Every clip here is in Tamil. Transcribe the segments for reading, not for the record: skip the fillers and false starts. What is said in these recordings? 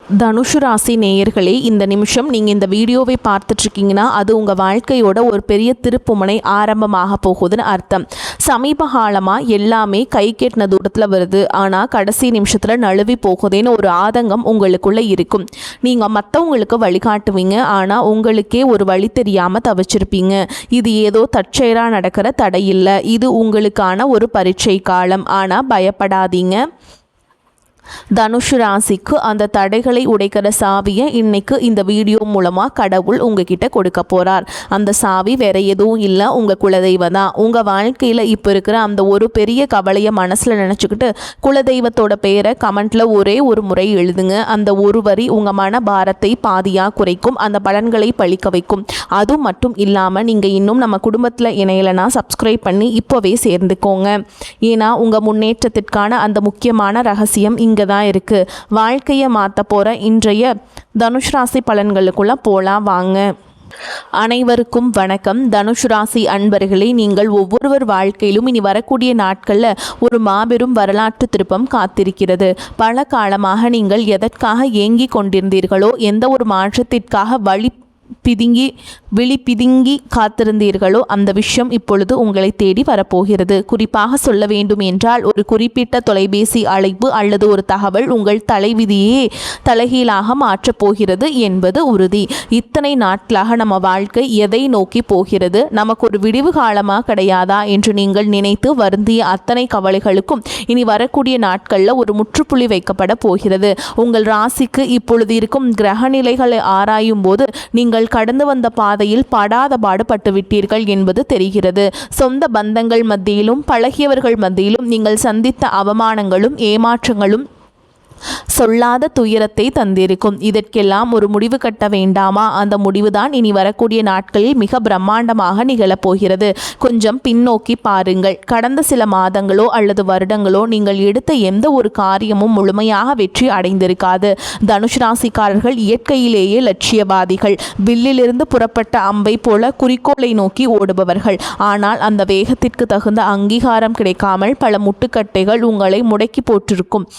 தனுஷு ராசி நேயர்களே, இந்த நிமிஷம் நீங்கள் இந்த வீடியோவை பார்த்துட்ருக்கீங்கன்னா அது உங்கள் வாழ்க்கையோட ஒரு பெரிய திருப்புமுனை ஆரம்பமாக போகுதுன்னு அர்த்தம். சமீப காலமாக எல்லாமே கை கெட்டின தூரத்தில் வருது, ஆனால் கடைசி நிமிஷத்தில் நழுவி போகுதுன்னு ஒரு ஆதங்கம் உங்களுக்குள்ளே இருக்கும். நீங்கள் மற்றவங்களுக்கு வழிகாட்டுவீங்க, ஆனால் உங்களுக்கே ஒரு வழி தெரியாமல் தவிச்சிருப்பீங்க. இது ஏதோ தற்செயலாக நடக்கிற தடை இல்லை, இது உங்களுக்கான ஒரு பரீட்சை காலம். ஆனால் பயப்படாதீங்க. தனுஷு ராசிக்கு அந்த தடைகளை உடைக்கிற சாவியை இன்னைக்கு இந்த வீடியோ மூலமாக கடவுள் உங்ககிட்ட கொடுக்க போகிறார். அந்த சாவி வேற எதுவும் இல்லை, உங்கள் குலதெய்வம் தான். உங்கள் வாழ்க்கையில் இப்போ இருக்கிற அந்த ஒரு பெரிய கவலையை மனசில் நினச்சிக்கிட்டு குலதெய்வத்தோட பெயரை கமெண்ட்டில் ஒரே ஒரு முறை எழுதுங்க. அந்த ஒரு வரி உங்கள் மன பாரத்தை பாதியாக குறைக்கும், அந்த பலன்களை பழிக்க வைக்கும். அது மட்டும் இல்லாமல் நீங்கள் இன்னும் நம்ம குடும்பத்தில் இணையலைன்னா சப்ஸ்கிரைப் பண்ணி இப்போவே சேர்ந்துக்கோங்க. ஏன்னா உங்கள் முன்னேற்றத்திற்கான அந்த முக்கியமான ரகசியம் இங்கே தான் இருக்குது. வாழ்க்கையை மாற்ற போகிற இன்றைய தனுஷ் ராசி பலன்களுக்குள்ளே போகலாம் வாங்க. அனைவருக்கும் வணக்கம். தனுஷ் ராசி அன்பர்களே, நீங்கள் ஒவ்வொருவர் வாழ்க்கையிலும் இனி வரக்கூடிய நாட்களில் ஒரு மாபெரும் வரலாற்று திருப்பம் காத்திருக்கிறது. பல காலமாக நீங்கள் எதற்காக ஏங்கி கொண்டிருந்தீர்களோ, எந்த ஒரு மாற்றத்திற்காக விழி பிதுங்கி காத்திருந்தீர்களோ, அந்த விஷயம் இப்பொழுது உங்களை தேடி வரப்போகிறது. குறிப்பாக சொல்ல வேண்டும் என்றால், ஒரு குறிப்பிட்ட தொலைபேசி அழைப்பு அல்லது ஒரு தகவல் உங்கள் தலைவிதியே தலைகீழாக மாற்றப் போகிறது என்பது உறுதி. இத்தனை நாட்களாக நம்ம வாழ்க்கை எதை நோக்கி போகிறது, நமக்கு ஒரு விடிவு காலமாக கிடையாதா என்று நீங்கள் நினைத்து வருந்திய அத்தனை கவலைகளுக்கும் இனி வரக்கூடிய நாட்களில் ஒரு முற்றுப்புள்ளி வைக்கப்பட போகிறது. உங்கள் ராசிக்கு இப்பொழுது இருக்கும் கிரகநிலைகளை ஆராயும் போது நீங்கள் கடந்து வந்த பாதையில் படாத பாடுபட்டு விட்டீர்கள் என்பது தெரிகிறது. சொந்த பந்தங்கள் மத்தியிலும் பழகியவர்கள் மத்தியிலும் நீங்கள் சந்தித்த அவமானங்களும் ஏமாற்றங்களும் சொல்லாத துயரத்தை தந்திருக்கும். இதற்கெல்லாம் ஒரு முடிவு கட்ட வேண்டாமா? அந்த முடிவுதான் இனி வரக்கூடிய நாட்களில் மிக பிரம்மாண்டமாக நிகழப்போகிறது. கொஞ்சம் பின்னோக்கி பாருங்கள். கடந்த சில மாதங்களோ அல்லது வருடங்களோ நீங்கள் எடுத்த எந்த ஒரு காரியமும் முழுமையாக வெற்றி அடைந்திருக்காது. தனுஷ் ராசிக்காரர்கள் இயற்கையிலேயே லட்சியவாதிகள். வில்லிலிருந்து புறப்பட்ட அம்பை போல குறிக்கோளை நோக்கி ஓடுபவர்கள். ஆனால் அந்த வேகத்திற்கு தகுந்த அங்கீகாரம் கிடைக்காமல் பல முட்டுக்கட்டைகள் உங்களை முடக்கி போட்டிருக்கும்.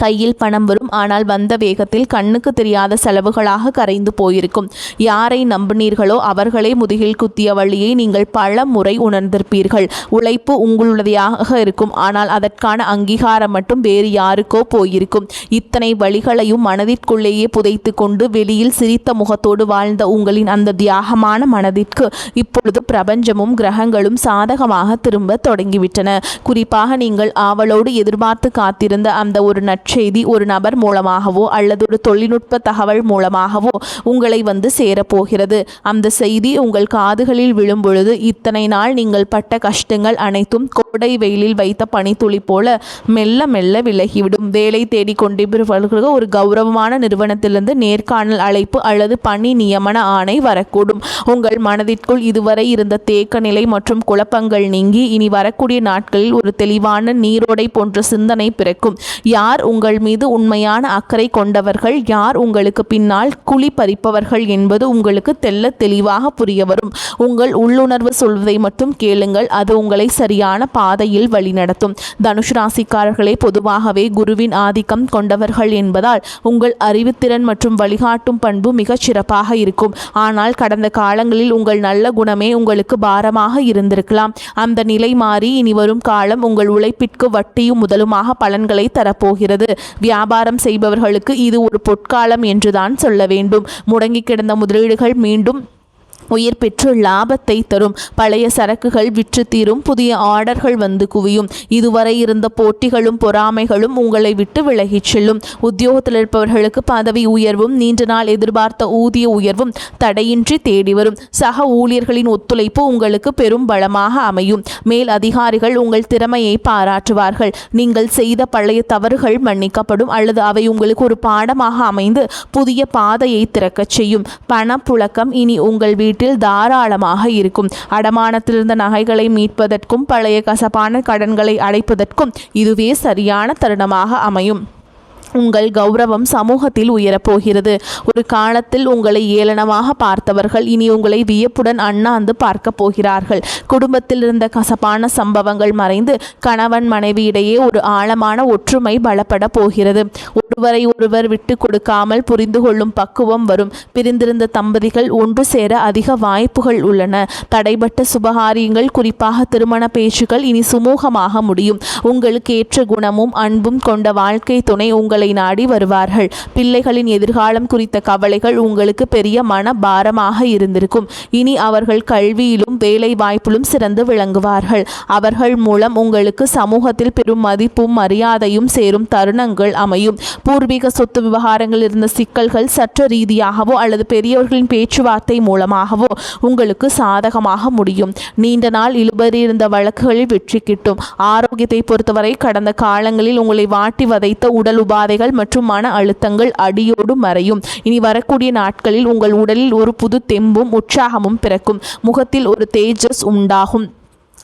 கையில் பணம் வரும், ஆனால் வந்த வேகத்தில் கண்ணுக்கு தெரியாத செலவுகளாக கரைந்து போயிருக்கும். யாரை நம்பினீர்களோ அவர்களே முதுகில் குத்திய வழியை நீங்கள் பல முறை உணர்ந்திருப்பீர்கள். உழைப்பு உங்களுடையதாக இருக்கும், ஆனால் அதற்கான அங்கீகாரம் மட்டும் வேறு யாருக்கோ போயிருக்கும். இத்தனை வழிகளையும் மனதிற்குள்ளேயே புதைத்து கொண்டு வெளியில் சிரித்த முகத்தோடு வாழ்ந்த உங்களின் அந்த தியாகமான மனதிற்கு இப்பொழுது பிரபஞ்சமும் கிரகங்களும் சாதகமாக திரும்ப தொடங்கிவிட்டன. குறிப்பாக நீங்கள் ஆவலோடு எதிர்பார்த்து காத்திருந்த அந்த ஒரு நற்செய்தி ஒரு நபர் மூலமாகவோ அல்லது ஒரு தொழில்நுட்ப தகவல் மூலமாகவோ உங்களை வந்து சேரப்போகிறது. அந்த செய்தி உங்கள் காதுகளில் விழும் பொழுது இத்தனை நாள் நீங்கள் பட்ட கஷ்டங்கள் அனைத்தும் கோடை வெயிலில் வைத்த பனித்துளி போல மெல்ல மெல்ல விலகிவிடும். வேலை தேடி கொண்டிருப்பவர்களுக்கு ஒரு கௌரவமான நிறுவனத்திலிருந்து நேர்காணல் அழைப்பு அல்லது பணி நியமன ஆணை வரக்கூடும். உங்கள் மனதிற்குள் இதுவரை இருந்த தேக்க நிலை மற்றும் குழப்பங்கள் நீங்கி இனி வரக்கூடிய நாட்களில் ஒரு தெளிவான நீரோடை போன்ற சிந்தனை பிறக்கும். யார் உங்கள் மீது உண்மையான அக்கறை கொண்டவர்கள், யார் உங்களுக்கு பின்னால் குழி பறிப்பவர்கள் என்பது உங்களுக்கு தெல்ல தெளிவாக புரிய வரும். உங்கள் உள்ளுணர்வு சொல்வதை மட்டும் கேளுங்கள், அது உங்களை சரியான பாதையில் வழிநடத்தும். தனுஷ் ராசிக்காரர்களே, பொதுவாகவே குருவின் ஆதிக்கம் கொண்டவர்கள் என்பதால் உங்கள் அறிவுத்திறன் மற்றும் வழிகாட்டும் பண்பு மிகச் சிறப்பாக இருக்கும். ஆனால் கடந்த காலங்களில் உங்கள் நல்ல குணமே உங்களுக்கு பாரமாக இருந்திருக்கலாம். அந்த நிலை மாறி இனி வரும் காலம் உங்கள் உழைப்பிற்கு வட்டியும் முதலுமாக பலன்களை தரப்போகிறது. வியாபாரம் செய்பவர்களுக்கு இது ஒரு பொற்காலம் என்றுதான் சொல்ல வேண்டும். முடங்கி கிடந்த முதலீடுகள் மீண்டும் உயிர் பெற்று லாபத்தை தரும். பழைய சரக்குகள் விற்று தீரும், புதிய ஆர்டர்கள் வந்து குவியும். இதுவரை இருந்த போட்டிகளும் பொறாமைகளும் உங்களை விட்டு விலகிச் செல்லும். உத்தியோகத்தில் இருப்பவர்களுக்கு பதவி உயர்வும் நீண்ட நாள் எதிர்பார்த்த ஊதிய உயர்வும் தடையின்றி தேடி வரும். சக ஊழியர்களின் ஒத்துழைப்பு உங்களுக்கு பெரும் பலமாக அமையும். மேல் அதிகாரிகள் உங்கள் திறமையை பாராட்டுவார்கள். நீங்கள் செய்த பழைய தவறுகள் மன்னிக்கப்படும் அல்லது அவை உங்களுக்கு ஒரு பாடமாக அமைந்து புதிய பாதையை திறக்கச் செய்யும். பணப்புழக்கம் இனி உங்கள் வீட்டில் தாராளமாக இருக்கும். அடமானத்திலிருந்த நகைகளை மீட்பதற்கும் பழைய கசப்பான கடன்களை அடைப்பதற்கும் இதுவே சரியான தருணமாக அமையும். உங்கள் கௌரவம் சமூகத்தில் உயரப்போகிறது. ஒரு காலத்தில் உங்களை ஏளனமாக பார்த்தவர்கள் இனி உங்களை வியப்புடன் அண்ணாந்து பார்க்க போகிறார்கள். குடும்பத்தில் இருந்த கசப்பான சம்பவங்கள் மறைந்து கணவன் மனைவியிடையே ஒரு ஆழமான ஒற்றுமை பலப்பட போகிறது. ஒருவரை ஒருவர் விட்டு கொடுக்காமல் புரிந்து கொள்ளும் பக்குவம் வரும். பிரிந்திருந்த தம்பதிகள் ஒன்று சேர அதிக வாய்ப்புகள் உள்ளன. தடைபட்ட சுபகாரியங்கள், குறிப்பாக திருமண பேச்சுக்கள் இனி சுமூகமாக முடியும். உங்களுக்கு ஏற்ற குணமும் அன்பும் கொண்ட வாழ்க்கை துணை உங்களை நாடி வருவார்கள். பிள்ளைகளின் எதிர்காலம் குறித்த கவலைகள் உங்களுக்கு பெரிய மன பாரமாக இருந்திருக்கும். இனி அவர்கள் கல்வியிலும் வேலை வாய்ப்பிலும் சிறந்து விளங்குவார்கள். அவர்கள் மூலம் உங்களுக்கு சமூகத்தில் பெரும் மதிப்பும் மரியாதையும் சேரும் தருணங்கள் அமையும். பூர்வீக சொத்து விவகாரங்கள் இருந்த சிக்கல்கள் சட்ட ரீதியாகவோ அல்லது பெரியவர்களின் பேச்சுவார்த்தை மூலமாகவோ உங்களுக்கு சாதகமாக முடியும். நீண்ட நாள் இழுபறி இருந்த வழக்குகளில் வெற்றி கிட்டும். ஆரோக்கியத்தை பொறுத்தவரை கடந்த காலங்களில் உங்களை வாட்டி வதைத்த உடல் உபாதைகள் மற்றும் மன அழுத்தங்கள் அடியோடு மறையும். இனி வரக்கூடிய நாட்களில் உங்கள் உடலில் ஒரு புது தெம்பும் உற்சாகமும் பிறக்கும். முகத்தில் ஒரு தேஜஸ் உண்டாகும்.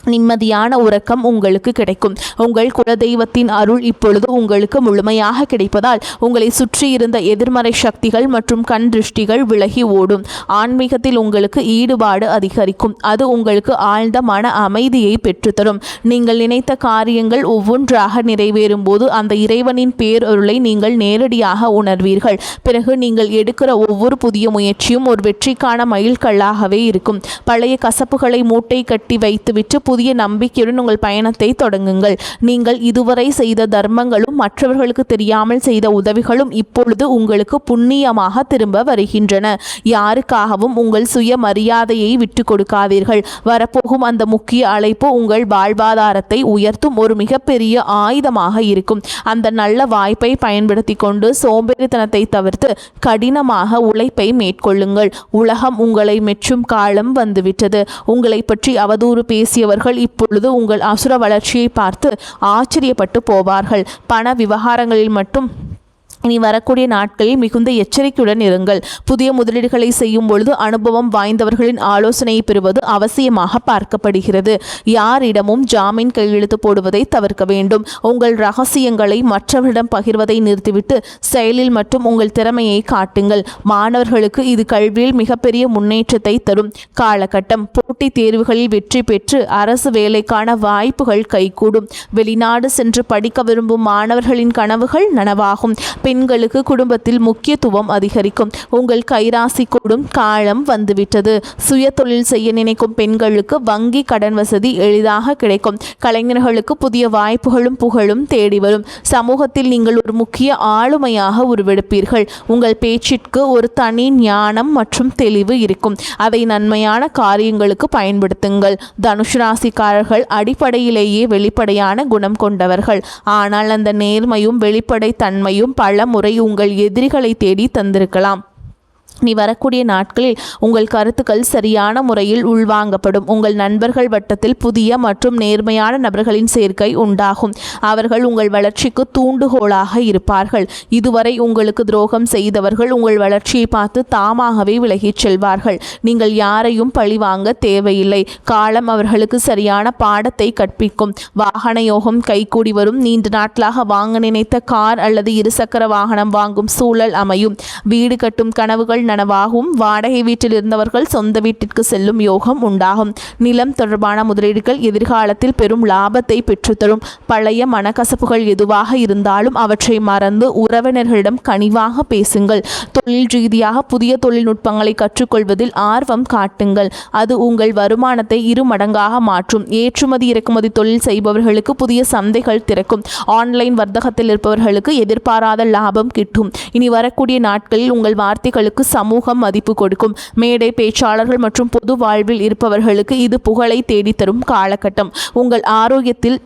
நிம்மதியான உறக்கம் உங்களுக்கு கிடைக்கும். உங்கள் குலதெய்வத்தின் அருள் இப்பொழுது உங்களுக்கு முழுமையாக கிடைப்பதால் உங்களை சுற்றி இருந்த எதிர்மறை சக்திகள் மற்றும் கண் திருஷ்டிகள் விலகி ஓடும். ஆன்மீகத்தில் உங்களுக்கு ஈடுபாடு அதிகரிக்கும். அது உங்களுக்கு ஆழ்ந்த மன அமைதியை பெற்றுத்தரும். நீங்கள் நினைத்த காரியங்கள் ஒவ்வொன்றாக நிறைவேறும் போது அந்த இறைவனின் பேரருளை நீங்கள் நேரடியாக உணர்வீர்கள். பிறகு நீங்கள் எடுக்கிற ஒவ்வொரு புதிய முயற்சியும் ஒரு வெற்றிக்கான மைல்கல்லாகவே இருக்கும். பழைய கசப்புகளை மூட்டை கட்டி வைத்துவிட்டு புதிய நம்பிக்கையுடன் உங்கள் பயணத்தை தொடங்குங்கள். நீங்கள் இதுவரை செய்த தர்மங்களும் மற்றவர்களுக்கு தெரியாமல் செய்த உதவிகளும் இப்பொழுது உங்களுக்கு புண்ணியமாக திரும்ப வருகின்றன. யாருக்காகவும் உங்கள் சுய மரியாதையை விட்டு கொடுக்காதீர்கள். வரப்போகும் அந்த முக்கிய அழைப்பு உங்கள் வாழ்வாதாரத்தை உயர்த்தும் ஒரு மிகப்பெரிய ஆயுதமாக இருக்கும். அந்த நல்ல வாய்ப்பை பயன்படுத்தி கொண்டு சோம்பேறித்தனத்தை தவிர்த்து கடினமாக உழைப்பை மேற்கொள்ளுங்கள். உலகம் உங்களை மெச்சும் காலம் வந்துவிட்டது. உங்களை பற்றி அவதூறு பேசியவர்கள் இப்பொழுது உங்கள் அசுர வளர்ச்சியை பார்த்து ஆச்சரியப்பட்டு போவார்கள். பண விவகாரங்களில் மட்டும் இனி வரக்கூடிய நாட்களில் மிகுந்த எச்சரிக்கையுடன் இருங்கள். புதிய முதலீடுகளை செய்யும் பொழுது அனுபவம் வாய்ந்தவர்களின் ஆலோசனையை பெறுவது அவசியமாக பார்க்கப்படுகிறது. யாரிடமும் ஜாமீன் கையெழுத்து போடுவதை தவிர்க்க வேண்டும். உங்கள் ரகசியங்களை மற்றவரிடம் பகிர்வதை நிறுத்திவிட்டு செயலில் மட்டும் உங்கள் திறமையை காட்டுங்கள். மாணவர்களுக்கு இது கல்வியில் மிகப்பெரிய முன்னேற்றத்தை தரும் காலகட்டம். போட்டித் தேர்வுகளில் வெற்றி பெற்று அரசு வேலைக்கான வாய்ப்புகள் கைகூடும். வெளிநாடு சென்று படிக்க விரும்பும் மாணவர்களின் கனவுகள் நனவாகும். பெண்களுக்கு குடும்பத்தில் முக்கியத்துவம் அதிகரிக்கும். உங்கள் கைராசி கூடும் காலம் வந்துவிட்டது. சுய தொழில் செய்ய நினைக்கும் பெண்களுக்கு வங்கி கடன் வசதி எளிதாக கிடைக்கும். கலைஞர்களுக்கு புதிய வாய்ப்புகளும் புகழும் தேடி வரும். சமூகத்தில் நீங்கள் ஒரு முக்கிய ஆளுமையாக உருவெடுப்பீர்கள். உங்கள் பேச்சிற்கு ஒரு தனி ஞானம் மற்றும் தெளிவு இருக்கும். அதை நன்மையான காரியங்களுக்கு பயன்படுத்துங்கள். தனுஷ் ராசிக்காரர்கள் அடிப்படையிலேயே வெளிப்படையான குணம் கொண்டவர்கள். ஆனால் அந்த நேர்மையும் வெளிப்படை தன்மையும் பல முறை உங்கள் எதிரிகளை தேடி தந்திருக்கலாம். நீ வரக்கூடிய நாட்களில் உங்கள் கருத்துக்கள் சரியான முறையில் உள்வாங்கப்படும். உங்கள் நண்பர்கள் வட்டத்தில் புதிய மற்றும் நேர்மையான நபர்களின் சேர்க்கை உண்டாகும். அவர்கள் உங்கள் வளர்ச்சிக்கு தூண்டுகோலாக இருப்பார்கள். இதுவரை உங்களுக்கு துரோகம் செய்தவர்கள் உங்கள் வளர்ச்சியை பார்த்து தாமாகவே விலகிச் செல்வார்கள். நீங்கள் யாரையும் பழிவாங்க தேவையில்லை. காலம் அவர்களுக்கு சரியான பாடத்தை கற்பிக்கும். வாகன யோகம் கைகூடி வரும். நீண்ட நாட்களாக வாங்க நினைத்த கார் அல்லது இருசக்கர வாகனம் வாங்கும் சூழல் அமையும். வீடு கட்டும் கனவுகள் நனவாகும். வாடகை வீட்டில் இருந்தவர்கள் சொந்த வீட்டிற்கு செல்லும் யோகம் உண்டாகும். நிலம் தொடர்பான முதலீடுகள் எதிர்காலத்தில் பெரும் லாபத்தை பெற்றுத்தரும். பழைய மனக்கசப்புகள் எதுவாக இருந்தாலும் அவற்றை மறந்து உறவினர்களிடம் கனிவாக பேசுங்கள். தொழில் ரீதியாக புதிய தொழில்நுட்பங்களை கற்றுக்கொள்வதில் ஆர்வம் காட்டுங்கள். அது உங்கள் வருமானத்தை 2 மடங்காக மாற்றும். ஏற்றுமதி இறக்குமதி தொழில் செய்பவர்களுக்கு புதிய சந்தைகள் திறக்கும். ஆன்லைன் வர்த்தகத்தில் இருப்பவர்களுக்கு எதிர்பாராத லாபம் கிட்டும். இனி வரக்கூடிய நாட்களில் உங்கள் வார்த்தைகளுக்கு சமூகம் மதிப்பு கொடுக்கும். மேடை பேச்சாளர்கள் மற்றும் பொது வாழ்வில் இருப்பவர்களுக்கு இது புகழை தேடித்தரும் காலகட்டம். உங்கள் ஆரோக்கியத்தில்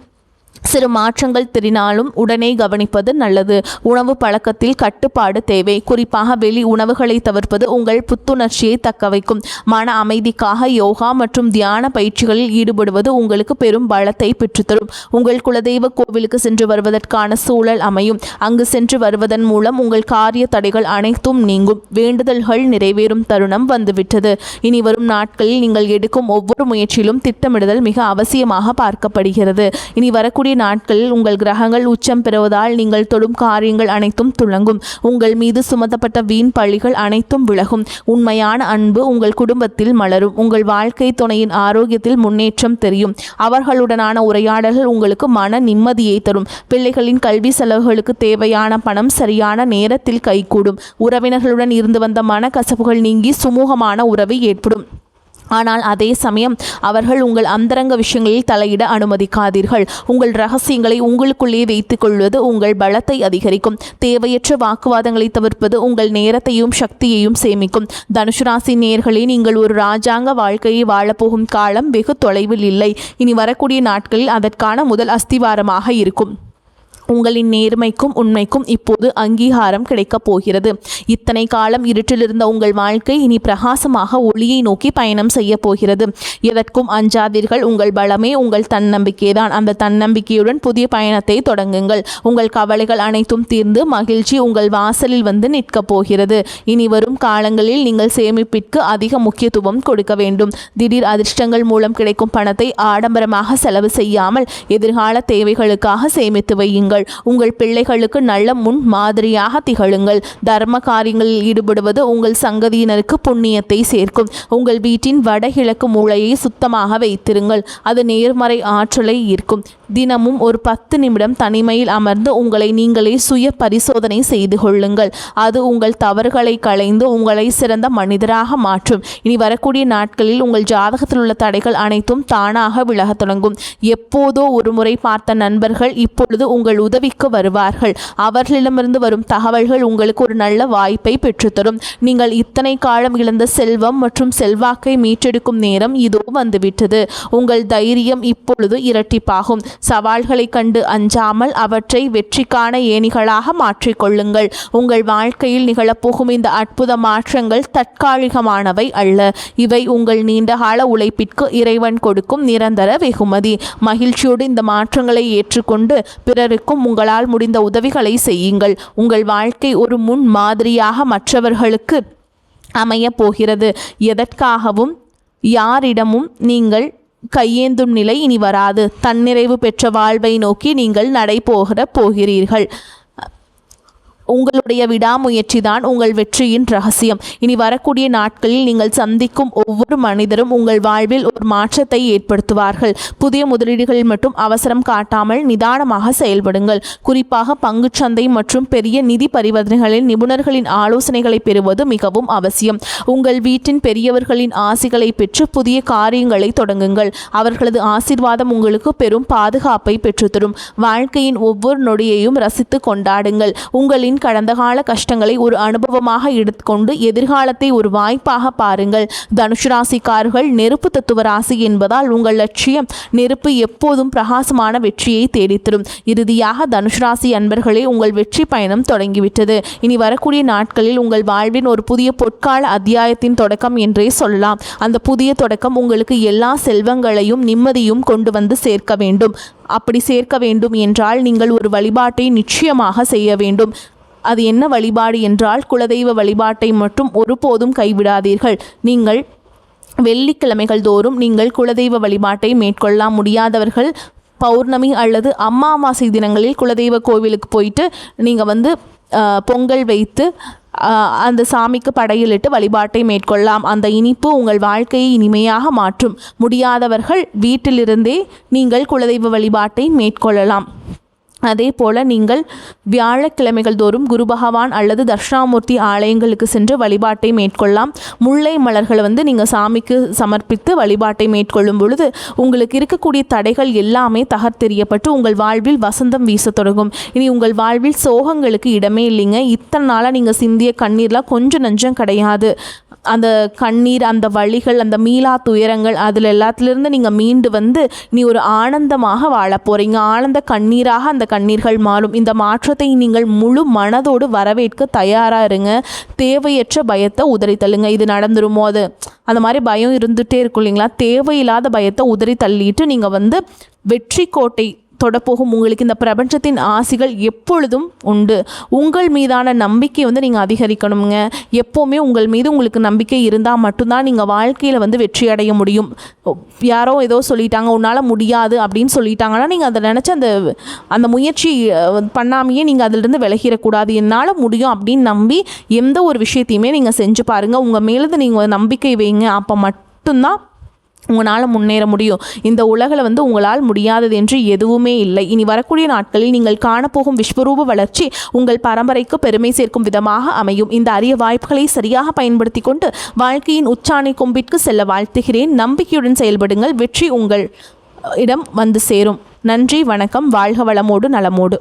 சிறு மாற்றங்கள் தெரினாலும் உடனே கவனிப்பது நல்லது. உணவு பழக்கத்தில் கட்டுப்பாடு தேவை. குறிப்பாக வெளி உணவுகளை தவிர்ப்பது உங்கள் புத்துணர்ச்சியை தக்கவைக்கும். மன அமைதிக்காக யோகா மற்றும் தியான பயிற்சிகளில் ஈடுபடுவது உங்களுக்கு பெரும் பலத்தை பெற்றுத்தரும். உங்கள் குலதெய்வ கோவிலுக்கு சென்று வருவதற்கான சூழல் அமையும். அங்கு சென்று வருவதன் மூலம் உங்கள் காரிய தடைகள் அனைத்தும் நீங்கும். வேண்டுதல்கள் நிறைவேறும் தருணம் வந்துவிட்டது. இனி வரும் நாட்களில் நீங்கள் எடுக்கும் ஒவ்வொரு முயற்சியிலும் திட்டமிடுதல் மிக அவசியமாக பார்க்கப்படுகிறது. இனி வரக்கூடிய வரக்கூடிய நாட்களில் உங்கள் கிரகங்கள் உச்சம் பெறுவதால் நீங்கள் தொடும் காரியங்கள் அனைத்தும் துளங்கும். உங்கள் மீது சுமத்தப்பட்ட வீண் பழிகள் அனைத்தும் விலகும். உண்மையான அன்பு உங்கள் குடும்பத்தில் மலரும். உங்கள் வாழ்க்கை துணையின் ஆரோக்கியத்தில் முன்னேற்றம் தெரியும். அவர்களுடனான உரையாடல்கள் உங்களுக்கு மன நிம்மதியை தரும். பிள்ளைகளின் கல்வி செலவுகளுக்கு தேவையான பணம் சரியான நேரத்தில் கைகூடும். உறவினர்களுடன் இருந்து வந்த மனக்கசப்புகள் நீங்கி சுமூகமான உறவு ஏற்படும். ஆனால் அதே சமயம் அவர்கள் உங்கள் அந்தரங்க விஷயங்களில் தலையிட அனுமதிக்காதீர்கள். உங்கள் ரகசியங்களை உங்களுக்குள்ளே வைத்துக் கொள்வது உங்கள் பலத்தை அதிகரிக்கும். தேவையற்ற வாக்குவாதங்களை தவிர்ப்பது உங்கள் நேரத்தையும் சக்தியையும் சேமிக்கும். தனுசு ராசி நேயர்களே, நீங்கள் ஒரு ராஜாங்க வாழ்க்கையை வாழப்போகும் காலம் வெகு தொலைவில் இல்லை. இனி வரக்கூடிய நாட்களில் அதற்கான முதல் அஸ்திவாரமாக இருக்கும். உங்களின் நேர்மைக்கும் உண்மைக்கும் இப்போது அங்கீகாரம் கிடைக்கப் போகிறது. இத்தனை காலம் இருட்டிலிருந்த உங்கள் வாழ்க்கை இனி பிரகாசமாக ஒளியை நோக்கி பயணம் செய்ய போகிறது. எதற்கும் அஞ்சாதீர்கள். உங்கள் பலமே உங்கள் தன்னம்பிக்கைதான். அந்த தன்னம்பிக்கையுடன் புதிய பயணத்தை தொடங்குங்கள். உங்கள் கவலைகள் அனைத்தும் தீர்ந்து மகிழ்ச்சி உங்கள் வாசலில் வந்து நிற்கப் போகிறது. இனி வரும் காலங்களில் நீங்கள் சேமிப்பிற்கு அதிக முக்கியத்துவம் கொடுக்க வேண்டும். திடீர் அதிர்ஷ்டங்கள் மூலம் கிடைக்கும் பணத்தை ஆடம்பரமாக செலவு செய்யாமல் எதிர்கால தேவைகளுக்காக சேமித்து வையுங்கள். உங்கள் பிள்ளைகளுக்கு நல்ல முன் மாதிரியாக திகழுங்கள். தர்ம காரியங்களில் ஈடுபடுவது உங்கள் சங்கதியினருக்கு புண்ணியத்தை சேர்க்கும். உங்கள் வீட்டின் வடகிழக்கு மூலையை சுத்தமாக வைத்திருங்கள். அது நேர்மறை ஆற்றலை ஈர்க்கும். தினமும் ஒரு 10 நிமிடம் தனிமையில் அமர்ந்து உங்களை நீங்களே சுய பரிசோதனை செய்து கொள்ளுங்கள். அது உங்கள் தவறுகளை களைந்து உங்களை சிறந்த மனிதராக மாற்றும். இனி வரக்கூடிய நாட்களில் உங்கள் ஜாதகத்தில் உள்ள தடைகள் அனைத்தும் தானாக விலகத் தொடங்கும். எப்போதோ ஒரு முறை பார்த்த நண்பர்கள் இப்பொழுது உங்கள் உதவிக்கு வருவார்கள். அவர்களிடமிருந்து வரும் தகவல்கள் உங்களுக்கு ஒரு நல்ல வாய்ப்பை பெற்றுத்தரும். நீங்கள் இத்தனை காலம் இழந்த செல்வம் மற்றும் செல்வாக்கை மீட்டெடுக்கும் நேரம் இதோ வந்துவிட்டது. உங்கள் தைரியம் இப்பொழுது இரட்டிப்பாகும். சவால்களை கண்டு அஞ்சாமல் அவற்றை வெற்றிக்கான ஏணிகளாக மாற்றிக்கொள்ளுங்கள். உங்கள் வாழ்க்கையில் நிகழப்போகும் இந்த அற்புத மாற்றங்கள் தற்காலிகமானவை அல்ல. இவை உங்கள் நீண்டகால உழைப்பிற்கு இறைவன் கொடுக்கும் நிரந்தர வெகுமதி. மகிழ்ச்சியோடு இந்த மாற்றங்களை ஏற்றுக்கொண்டு பிறருக்கும் உங்களால் முடிந்த உதவிகளை செய்யுங்கள். உங்கள் வாழ்க்கை ஒரு முன் மாதிரியாக மற்றவர்களுக்கு அமைய போகிறது. எதற்காகவும் யாரிடமும் நீங்கள் கையேந்தும் நிலை இனி வராது. தன்னிறைவு பெற்ற வாழ்வை நோக்கி நீங்கள் போகிறீர்கள். உங்களுடைய விடாமுயற்சி தான் உங்கள் வெற்றியின் ரகசியம். இனி வரக்கூடிய நாட்களில் நீங்கள் சந்திக்கும் ஒவ்வொரு மனிதரும் உங்கள் வாழ்வில் ஒரு மாற்றத்தை ஏற்படுத்துவார்கள். புதிய முதலீடுகளில் மட்டும் அவசரம் காட்டாமல் நிதானமாக செயல்படுங்கள். குறிப்பாக பங்குச்சந்தை மற்றும் பெரிய நிதி பரிவர்த்தனைகளில் நிபுணர்களின் ஆலோசனைகளை பெறுவது மிகவும் அவசியம். உங்கள் வீட்டின் பெரியவர்களின் ஆசிகளை பெற்று புதிய காரியங்களை தொடங்குங்கள். அவர்களது ஆசீர்வாதம் உங்களுக்கு பெரும் பாதுகாப்பை பெற்றுத்தரும். வாழ்க்கையின் ஒவ்வொரு நொடியையும் ரசித்து கொண்டாடுங்கள். உங்களின் கடந்த கால கஷ்டங்களை ஒரு அனுபவமாக எடுத்துக்கொண்டு எதிர்காலத்தை ஒரு வாய்ப்பாக பாருங்கள். தனுசு ராசிக்காரர்கள் நெருப்பு தத்துவ ராசி என்பதால் உங்கள் லட்சியம் நெருப்பு எப்போதும் பிரகாசமான வெற்றியை தேடித்தரும். இறுதியாக தனுசு ராசி அன்பர்களே, உங்கள் வெற்றி பயணம் தொடங்கிவிட்டது. இனி வரக்கூடிய நாட்களில் உங்கள் வாழ்வின் ஒரு புதிய பொற்கால அத்தியாயத்தின் தொடக்கம் என்றே சொல்லலாம். அந்த புதிய தொடக்கம் உங்களுக்கு எல்லா செல்வங்களையும் நிம்மதியும் கொண்டு வந்து சேர்க்க வேண்டும். அப்படி சேர்க்க வேண்டும் என்றால் நீங்கள் ஒரு வழிபாட்டை நிச்சயமாக செய்ய வேண்டும். அது என்ன வழிபாடு என்றால், குலதெய்வ வழிபாட்டை மட்டும் ஒருபோதும் கைவிடாதீர்கள். நீங்கள் வெள்ளிக்கிழமைகள் தோறும் நீங்கள் குலதெய்வ வழிபாட்டை மேற்கொள்ளலாம். முடியாதவர்கள் பௌர்ணமி அல்லது அமாவாசை தினங்களில் குலதெய்வ கோவிலுக்கு போயிட்டு நீங்கள் பொங்கல் வைத்து அந்த சாமிக்கு படையிலிட்டு வழிபாட்டை மேற்கொள்ளலாம். அந்த இனிப்பு உங்கள் வாழ்க்கையை இனிமையாக மாற்றும். முடியாதவர்கள் வீட்டிலிருந்தே நீங்கள் குலதெய்வ வழிபாட்டை மேற்கொள்ளலாம். அதே போல் நீங்கள் வியாழக்கிழமைகள் தோறும் குரு பகவான் அல்லது தட்சிணாமூர்த்தி ஆலயங்களுக்கு சென்று வழிபாட்டை மேற்கொள்ளலாம். முல்லை மலர்களை நீங்கள் சாமிக்கு சமர்ப்பித்து வழிபாட்டை மேற்கொள்ளும் பொழுது உங்களுக்கு இருக்கக்கூடிய தடைகள் எல்லாமே தகர்த்தெறியப்பட்டு உங்கள் வாழ்வில் வசந்தம் வீச தொடங்கும். இனி உங்கள் வாழ்வில் சோகங்களுக்கு இடமே இல்லைங்க. இத்தனை நாளாக நீங்கள் சிந்திய கண்ணீர்லாம் கொஞ்சம் நஞ்சம் கிடையாது. அந்த கண்ணீர், அந்த வலிகள், அந்த மீளா துயரங்கள், அதில் எல்லாத்திலிருந்து நீங்கள் மீண்டு நீ ஒரு ஆனந்தமாக வாழ போகிறீங்க. ஆனந்த கண்ணீராக அந்த கண்ணீர்கள் மாறும். இந்த மாற்றத்தை நீங்கள் முழு மனதோடு வரவேற்க தயாராக இருங்க. தேவையற்ற பயத்தை உதறி தள்ளுங்க. இது நடந்துருமோ, அது அந்த மாதிரி பயம் இருந்துகிட்டே இருக்கும் இல்லைங்களா? தேவையில்லாத பயத்தை உதறி தள்ளிட்டு நீங்கள் வெற்றி கோட்டை தொடப்போகும் உங்களுக்கு இந்த பிரபஞ்சத்தின் ஆசிகள் எப்பொழுதும் உண்டு. உங்கள் மீதான நம்பிக்கை வந்து நீங்கள் அதிகரிக்கணுங்க. எப்போவுமே உங்கள் மீது உங்களுக்கு நம்பிக்கை இருந்தால் மட்டும்தான் நீங்கள் வாழ்க்கையில் வந்து வெற்றி அடைய முடியும். யாரோ ஏதோ சொல்லிட்டாங்க, உன்னால் முடியாது அப்படின்னு சொல்லிட்டாங்கன்னா நீங்கள் அதை நினச்சி அந்த முயற்சி பண்ணாமையே நீங்கள் அதிலிருந்து விலகிடக்கூடாது. என்னால் முடியும் அப்படின்னு நம்பி எந்த ஒரு விஷயத்தையுமே நீங்கள் செஞ்சு பாருங்கள். உங்கள் மேலே நீங்கள் நம்பிக்கை வைங்க. அப்போ மட்டும்தான் உங்களால் முன்னேற முடியும். இந்த உலகில் வந்து உங்களால் முடியாதது என்று எதுவுமே இல்லை. இனி வரக்கூடிய நாட்களில் நீங்கள் காணப்போகும் விஸ்வரூப வளர்ச்சி உங்கள் பரம்பரைக்கு பெருமை சேர்க்கும் விதமாக அமையும். இந்த அரிய வாய்ப்புகளை சரியாக பயன்படுத்தி கொண்டு வாழ்க்கையின் உச்சாணி கொம்பிற்கு செல்ல வாழ்த்துகிறேன். நம்பிக்கையுடன் செயல்படுங்கள். வெற்றி உங்கள் இடம் வந்து சேரும். நன்றி, வணக்கம். வாழ்க வளமோடு நலமோடு.